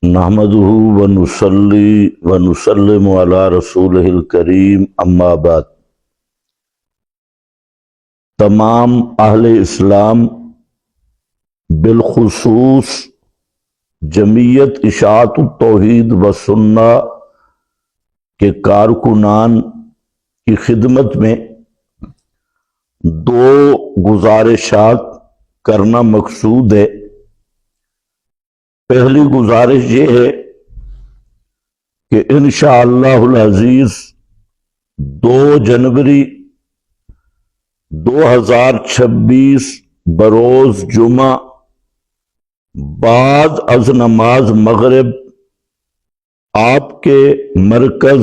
نحمده ونصلي ونسلم على رسوله الکریم اما بعد۔ تمام اہل اسلام بالخصوص جمعیت اشاعت التوحید و سنہ کے کارکنان کی خدمت میں دو گزارشات کرنا مقصود ہے۔ پہلی گزارش یہ ہے کہ انشاءاللہ العزیز 2 جنوری 2026 بروز جمعہ بعد از نماز مغرب آپ کے مرکز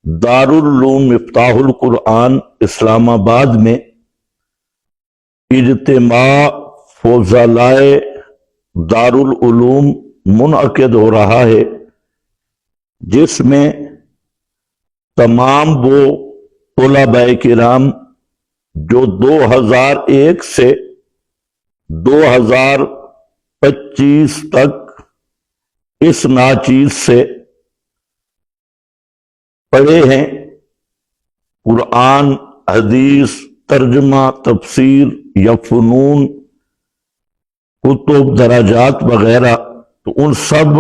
دارالعلوم مفتاح القرآن اسلام آباد میں اجتماع فضلائے دارالعلوم منعقد ہو رہا ہے، جس میں تمام وہ طلباء کرام جو 2001 سے 2025 تک اس ناچیز سے پڑھے ہیں، قرآن، حدیث، ترجمہ، تفسیر یا فنون، کتب، دراجات وغیرہ، تو ان سب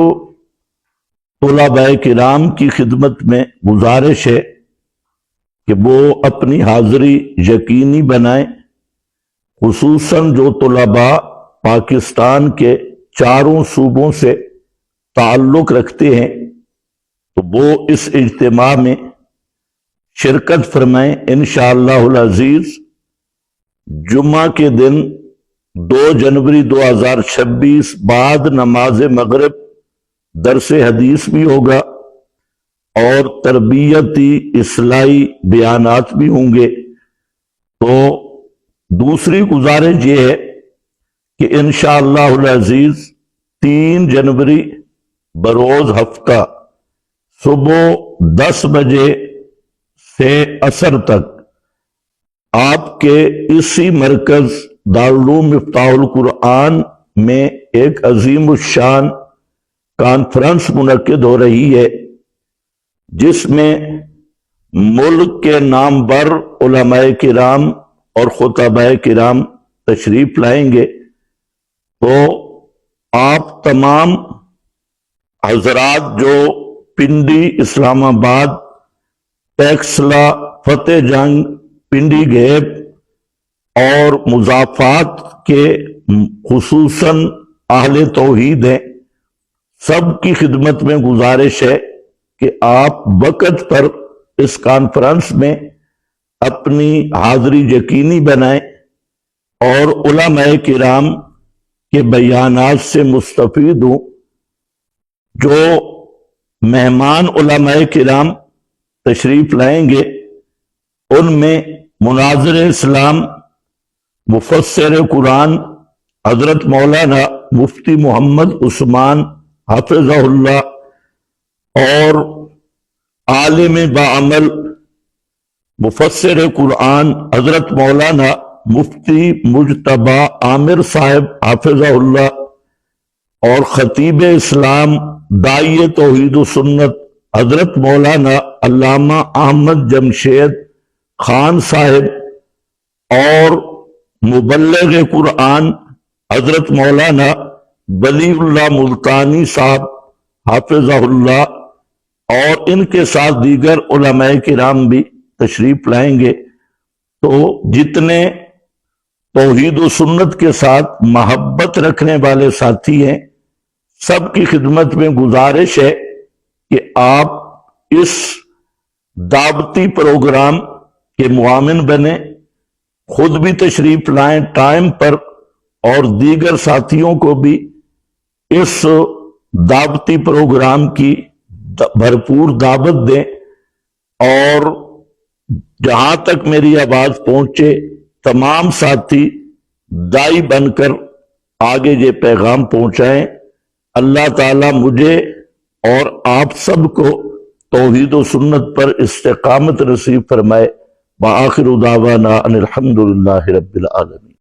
طلباء کرام کی خدمت میں گزارش ہے کہ وہ اپنی حاضری یقینی بنائیں، خصوصاً جو طلباء پاکستان کے 4 صوبوں سے تعلق رکھتے ہیں تو وہ اس اجتماع میں شرکت فرمائیں۔ انشاءاللہ العزیز جمعہ کے دن 2 جنوری 2026 بعد نماز مغرب درس حدیث بھی ہوگا اور تربیتی اصلاحی بیانات بھی ہوں گے۔ تو دوسری گزارش یہ ہے کہ انشاءاللہ العزیز 3 جنوری بروز ہفتہ صبح 10 بجے سے عصر تک آپ کے اسی مرکز دارالعلوم مفتاح القرآن میں ایک عظیم الشان کانفرنس منعقد ہو رہی ہے، جس میں ملک کے نامور علماء کرام اور خطباء کرام تشریف لائیں گے۔ تو آپ تمام حضرات جو پنڈی، اسلام آباد، ٹیکسلا، فتح جنگ، پنڈی گیپ اور مضافات کے خصوصاً اہل توحید ہیں، سب کی خدمت میں گزارش ہے کہ آپ وقت پر اس کانفرنس میں اپنی حاضری یقینی بنائیں اور علماء کرام کے بیانات سے مستفید ہوں۔ جو مہمان علماء کرام تشریف لائیں گے ان میں مناظر اسلام، مفسر قرآن حضرت مولانا مفتی محمد عثمان حفظہ اللہ اور عالم بعمل مفسر قرآن حضرت مولانا مفتی مجتبی عامر صاحب حفظہ اللہ اور خطیب اسلام داعی توحید و سنت حضرت مولانا علامہ احمد جمشید خان صاحب اور مبلغ قرآن حضرت مولانا ولی اللہ ملتانی صاحب حافظہ اللہ اور ان کے ساتھ دیگر علماء کرام بھی تشریف لائیں گے۔ تو جتنے توحید و سنت کے ساتھ محبت رکھنے والے ساتھی ہیں، سب کی خدمت میں گزارش ہے کہ آپ اس دعوتی پروگرام کے معاون بنیں، خود بھی تشریف لائیں ٹائم پر اور دیگر ساتھیوں کو بھی اس دعوتی پروگرام کی بھرپور دعوت دیں، اور جہاں تک میری آواز پہنچے تمام ساتھی داعی بن کر آگے یہ پیغام پہنچائیں۔ اللہ تعالیٰ مجھے اور آپ سب کو توحید و سنت پر استقامت نصیب فرمائے۔ وآخر دعوانا ان الحمد للہ رب العالمین۔